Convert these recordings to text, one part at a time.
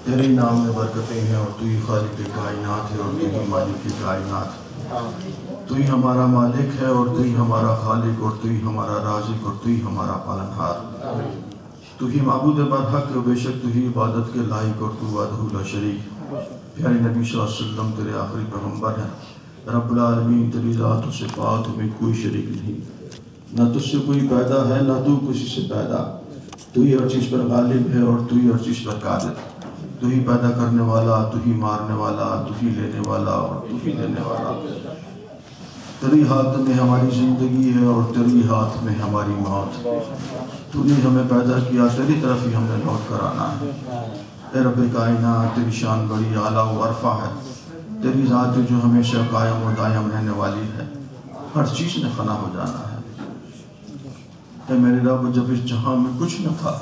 تیرے نام میں برکتیں ہیں اور تو ہی خالق کائنات ہے اور تو ہی مالک کائنات. تو ہی ہمارا مالک ہے اور تو ہی ہمارا خالق اور تو ہی ہمارا رازق اور تو ہی ہمارا پالنہار. تو ہی معبود برحق ہے، بے شک تو ہی عبادت کے لائق اور تو وحدہ لا شریک. پیارے نبی صلی اللہ علیہ وسلم تیرے آخری پیغمبر ہیں. رب العالمین تیری ذات و صفات میں کوئی شریک نہیں، نہ تجھ سے کوئی پیدا ہے نہ تو کسی سے پیدا. تو ہی ہر چیز پر غالب ہے اور تو ہی ہر چیز پر قادر. تو ہی پیدا کرنے والا، تو ہی مارنے والا، تو ہی لینے والا اور تو ہی دینے والا. تیری ہاتھ میں ہماری زندگی ہے اور تیری ہاتھ میں ہماری موت. تو نے ہمیں پیدا کیا، تیری طرف ہی ہم نے لوٹ کر آنا ہے. اے رب کائنات تیری شان بڑی اعلیٰ و عرفہ ہے. تیری ذات جو ہمیشہ قائم و دائم رہنے والی ہے. ہر چیز نے فنا ہو جانا ہے. اے میرے رب، جب اس جہاں میں کچھ نہ تھا،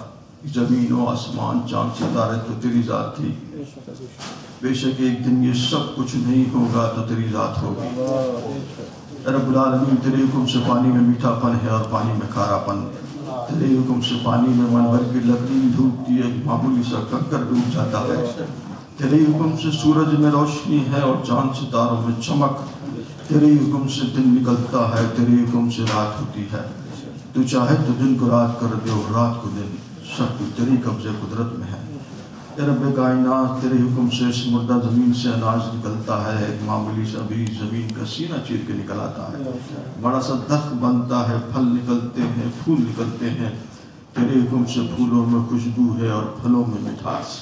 زمین و آسمان چاند ستارے تو تیری ذات تھی. بے شک ایک دن یہ سب کچھ نہیں ہوگا تو تیری ذات ہوگی. اے رب العالمین تیرے حکم سے پانی میں میٹھا پن ہے اور پانی میں کھارا پن. تیرے حکم سے پانی میں من بھر کی لکڑی ڈوبتی ہے، معمولی سا کنکر ڈوب جاتا ہے. تیرے حکم سے سورج میں روشنی ہے اور چاند ستاروں میں چمک. تیرے حکم سے دن نکلتا ہے، تیرے حکم سے رات ہوتی ہے. تو چاہے تو دن کو رات کر دے اور رات کو دن، سب کچھ تیری قبضے قدرت میں ہے. اے رب کائنات تیرے حکم سے اس مردہ زمین سے اناج نکلتا ہے. ایک معمولی سا بیج زمین کا سینہ چیر کے نکل آتا ہے، بڑا سا درخت بنتا ہے، پھل نکلتے ہیں، پھول نکلتے ہیں. تیرے حکم سے پھولوں میں خوشبو ہے اور پھلوں میں مٹھاس.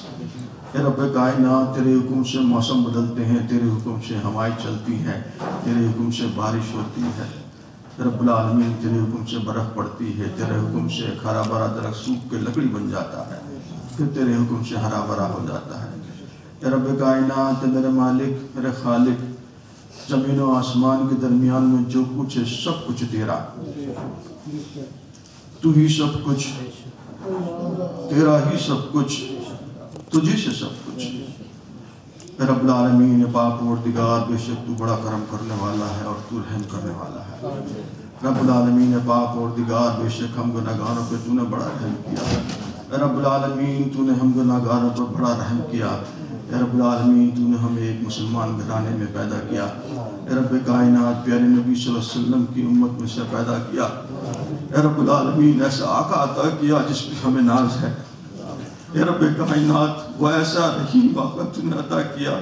اے رب کائنات تیرے حکم سے موسم بدلتے ہیں، تیرے حکم سے ہوائیں چلتی ہیں، تیرے حکم سے بارش ہوتی ہے. رب العالمین تیرے حکم سے برف پڑتی ہے. تیرے حکم سے ایک ہرا بھرا درخت سوکھ کے لکڑی بن جاتا ہے، پھر تیرے حکم سے ہرا بھرا ہو جاتا ہے. اے رب کائنات میرے مالک، میرے خالق، زمین و آسمان کے درمیان میں جو کچھ ہے سب کچھ تیرا. تو ہی سب کچھ، تیرا ہی سب کچھ، تجھے سے سب کچھ. اے رب العالمین پاک پروردگار، بے شک تو بڑا کرم کرنے والا ہے اور تو رحم کرنے والا ہے. رب العالمین پاک پروردگار، بے شک ہم گناہگاروں پہ تو نے بڑا رحم کیا. اے رب العالمین تو نے ہم گناہگاروں پر بڑا رحم کیا. اے رب العالمین تو نے ہمیں ایک مسلمان گھرانے میں پیدا کیا. اے رب کائنات پیارے نبی صلی اللہ علیہ وسلم کی امت میں سے پیدا کیا. اے رب العالمین ایسا آقا عطا کیا جس پہ ہمیں ناز ہے. اے رب کائنات وہ ایسا رحیم آقا تو نے عطا کیا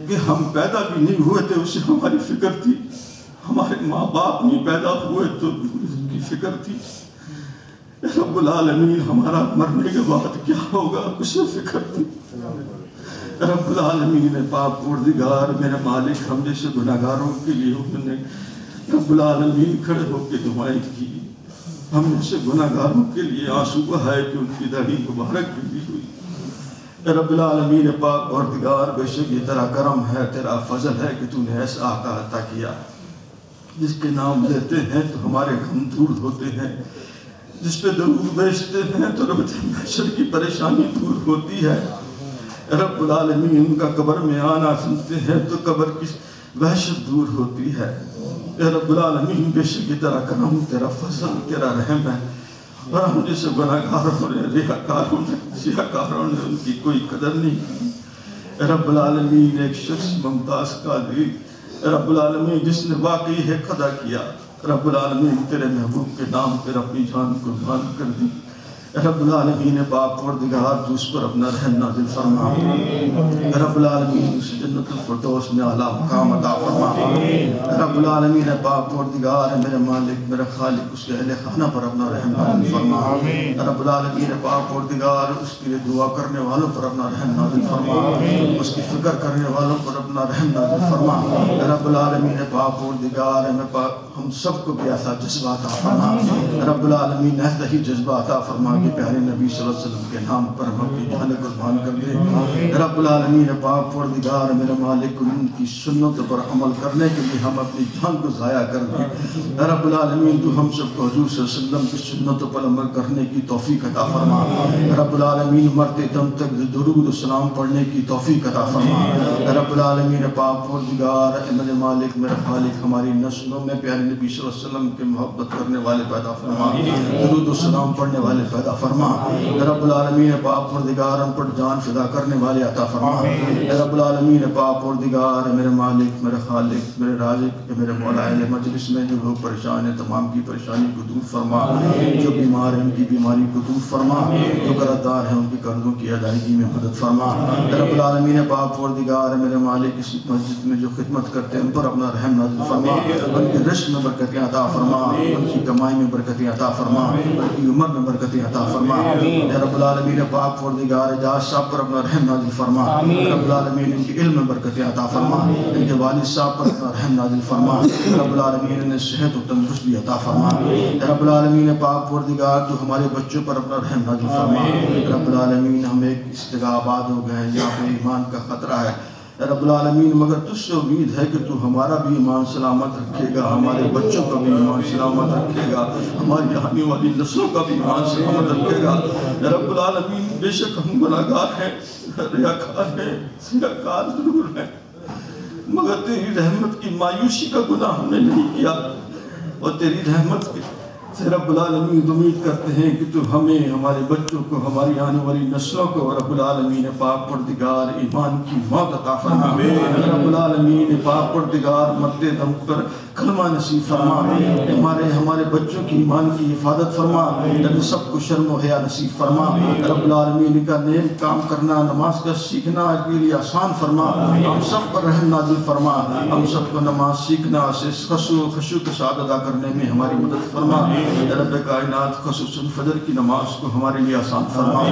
کہ ہم پیدا بھی نہیں ہوئے تھے اس سے ہماری فکر تھی. ہمارے ماں باپ نہیں پیدا ہوئے تو ان کی فکر تھی. اے رب العالمین ہمارا مرنے کے بعد کیا ہوگا اس سے فکر تھی. اے رب العالمین پاک پروردگار میرے مالک، ہم جیسے گناہگاروں کے لیے انہوں نے رب العالمین کھڑے ہو کے دعائیں کی. ہم جیسے گناہگاروں کے لیے آنسو بہائے کہ ان کی داڑھی مبارک بھی ہوئی. اے رب العالمین پاک پروردگار، بے شک یہ تیرا کرم ہے، تیرا فضل ہے کہ تو نے ایسا آقا عطا کیا جس کے نام لیتے ہیں تو ہمارے غم دور ہوتے ہیں، جس پہ درود بھیجتے ہیں تو رب محشر کی پریشانی دور ہوتی ہے. اے رب العالمین ان کا قبر میں آنا سنتے ہیں تو قبر کی وحشت دور ہوتی ہے. اے رب العالمین بے شک تیرا کرم، تیرا فضل، تیرا رحم ہے. اور ہم جیسے گناہگاروں نے، ریاکاروں نے ان کی کوئی قدر نہیں کی. اے رب العالمین ایک شخص ممتاز قادری، اے رب العالمین جس نے واقعی حق ادا کیا، رب العالمین تیرے محبوب کے نام پر اپنی جان قربان کر دی. اے رب العالمین پاک پروردگار تو اس پر اپنا رحم نازل فرما. اے رب العالمین اسے جنت الفردوس میں اعلیٰ مقام عطا فرما. اے رب العالمین پاک پروردگار میرے مالک، میرے خالق، اس کے اہل خانہ پر اپنا رحم نازل فرما. اے رب العالمین پاک پروردگار اس کے لیے دعا کرنے والوں پر اپنا رحم نازل فرما. اس کی فکر کرنے والوں پر اپنا رحم نازل فرما. اے رب العالمین پاک پروردگار ہم سب کو بھی ایسا جذبہ عطا فرما. اے رب العالمین ایسا ہی جذبہ عطا فرما کہ پیارے نبی صلی اللہ علیہ وسلم کے نام پر ہم اپنی جان قربان کر دیں. رب العالمین پاک پروردگار میرے مالک، ان کی سنت پر عمل کرنے کے لیے ہم اپنی جان کو ضائع کر دیں. رب العالمین تو ہم سب کو حضور صلی اللہ علیہ وسلم کی سنتوں پر عمل کرنے کی توفیق عطا فرما. رب العالمین مرتے دم تک درود و سلام پڑھنے کی توفیق عطا فرما. رب العالمین پاک پروردگار میرے مالک، میرے خالق، ہماری نسلوں میں پیارے نبی صلی اللہ علیہ وسلم کے محبت کرنے والے پیدا فرما، درود و سلام پڑھنے والے پیدا عطا فرما اے رب العالمین پاک پروردگار ہم پر جان فدا کرنے والے عطا فرما اے رب العالمین پاک پروردگار میرے مالک میرے خالق میرے رازق میرے مولا اہل مجلس میں جو لوگ پریشان ہیں تمام کی پریشانی کو دور فرما جو بیمار ہیں ان کی بیماری کو دور فرما جو قرض دار ہیں ان کے قرضوں کی ادائیگی میں مدد فرما اے رب العالمین پاک پروردگار میرے مالک اس مسجد میں جو خدمت کرتے ہیں ان پر اپنا رحم نازل فرما ان کے رزق میں برکتیں عطا فرما ان کی کمائی میں برکتیں عطا فرما ان کی عمر میں برکتیں عطا فرما اے رب العالمین پاک پروردگار اجاز صاحب پر اپنا رحم نازل فرما اے رب العالمین ان کے علم میں برکتیں عطا فرما ان کے والد صاحب پر اپنا رحم نازل فرما اے رب العالمین انہیں صحت و تندرستی عطا فرما اے رب العالمین پاک پروردگار جو ہمارے بچوں پر اپنا رحم نازل فرما اے رب العالمین ہم ایک اس جگہ آباد ہو گئے ہیں جہاں پہ ایمان کا خطرہ ہے اے رب العالمین مگر تجھ سے امید ہے کہ تو ہمارا بھی ایمان سلامت رکھے گا ہمارے بچوں کا بھی ایمان سلامت رکھے گا ہماری آنے والی نسلوں کا بھی ایمان سلامت رکھے گا اے رب العالمین بے شک ہم گناہگار ہیں ریاکار ہیں سیاکار ضرور ہیں مگر تیری رحمت کی مایوسی کا گناہ ہم نے نہیں کیا اور تیری رحمت کی سے رب العالمین امید کرتے ہیں کہ تو ہمیں ہمارے بچوں کو ہماری آنے والی نسلوں کو رب العالمین پاک پروردگار ایمان کی موت عطا فرما رب العالمین پاک پروردگار مرتے دم پر کلمہ نصیب فرما ہمارے بچوں کی ایمان کی حفاظت فرما سب کو شرم و حیا نصیب فرما رب العالمین کا نیک کام کرنا نماز کا سیکھنا کے لیے آسان فرما ہم سب پر رحم نازل فرما ہم سب کو نماز سیکھنا سے خشوع کے ساتھ ادا کرنے میں ہماری مدد فرما رب کائنات خصوصاً فجر کی نماز کو ہمارے لیے آسان فرما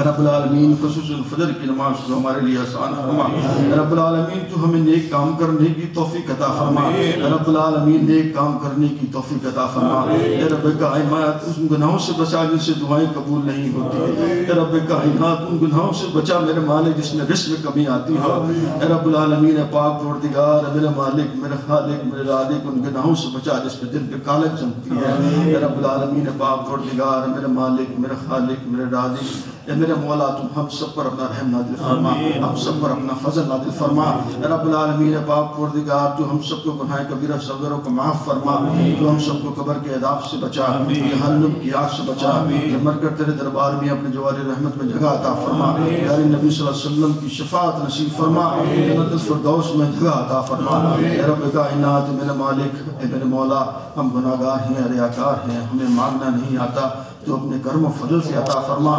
رب العالمین خصوصاً فجر کی نماز کو ہمارے لیے آسان فرما رب العالمین تو ہمیں نیک کام کرنے کی توفیق عطا فرما رب العالمین نیک کام کرنے کی توفیق عطا فرما اے رب کائنات ان گناہوں سے بچا جن سے دعائیں قبول نہیں ہوتی اے رب کائنات ان گناہوں سے بچا میرے مالک جس میں رزق میں کمی آتی ہے اے رب العالمین پاک پروردگار میرے مالک میرے خالق میرے رازق ان گناہوں سے بچا جس میں دل پہ کالک چمکتی ہے اے رب العالمین پاک پروردگار میرے مالک میرے خالق میرے رازق اے میرے مولا تم ہم سب پر اپنا رحم نازل فرما ہم سب پر اپنا فضل نازل فرما اے رب العالمین پاک پروردگار جو ہم سب کو گناہ کبیرہ صغیرہ کو معاف فرما جو ہم سب کو قبر کے عذاب سے بچا جہنم کی آگ سے بچا مر کر تیرے دربار میں اپنے جوار رحمت میں جگہ عطا فرما پیارے نبی صلی اللہ علیہ وسلم کی شفاعت نصیب فرما جنت الفردوس میں جگہ عطا فرما اے رب کائنات میرے مالک اے میرے مولا ہم گناہگار ہیں ریاکار ہیں ہمیں مانگنا نہیں آتا تو اپنے کرم و فضل سے عطا فرما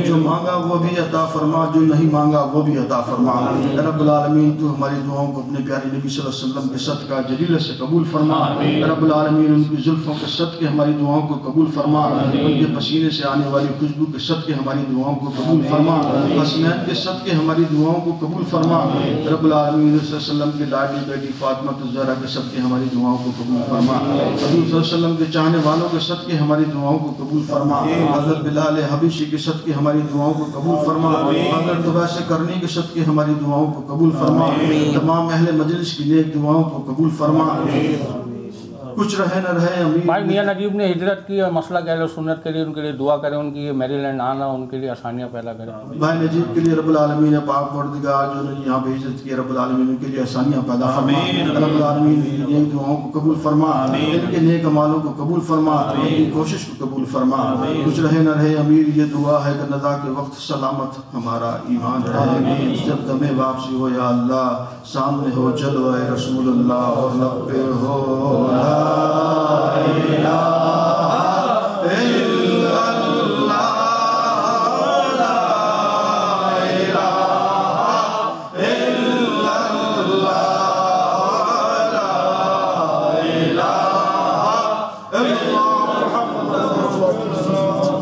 جو مانگا وہ بھی عطا فرما جو نہیں مانگا وہ بھی عطا فرما اے رب العالمین تو ہماری دعاؤں کو اپنے پیارے نبی صلی اللہ علیہ وسلم کے صدقہ جلیلہ سے قبول فرما اے رب العالمین ان کی زلفوں کے صدقے ہماری دعاؤں کو قبول فرما ان کے پسینے سے آنے والی خوشبو کے صدقے ہماری دعاؤں کو قبول فرما حسنین کے صدقے ہماری دعاؤں کو قبول فرما رب العالمین صلی اللہ علیہ وسلم کے لاڈلی بیٹی فاطمہ الزہرا کے صدقے ہماری دعاؤں کو قبول فرما حضور صلی اللہ علیہ وسلم کے چاہنے والوں کے صدقے ہماری دعاؤں کو قبول فرما حضرت بلال حبشی کے صدقے ہماری دعاؤں کو قبول فرما حضرت عبیس کرنی کے صدقے ہماری دعاؤں کو قبول فرما تمام اہل مجلس کی نیک دعاؤں کو قبول فرما کچھ رہے نہ رہے امیر بھائی میاں نجیب نے ہجرت کی اور مسئلہ اہل سنت کے لیے ان کے لیے دعا کریں ان کی میری لینڈ آنا ان کے لیے آسانیاں پیدا کریں بھائی نجیب کے لیے رب العالمین پاک پروردگار جو نے یہاں پہ ہجرت کی رب العالمین ان کے لیے آسانیاں پیدا فرما رب العالمین ان کی نیک دعاؤں کو قبول فرما ان کے نیک اعمالوں کو قبول فرما ان کی کوشش کو قبول فرما کچھ رہے نہ رہے امیر یہ دعا ہے کہ ندا کے وقت سلامت ہمارا ایمان رہے جب دم واپسی ہو یا اللہ سامنے ہو جلوہ رسول اللہ اور لب پہ ہو لا الہ الا اللہ لا الہ الا اللہ لا الہ الا اللہ محمد رسول اللہ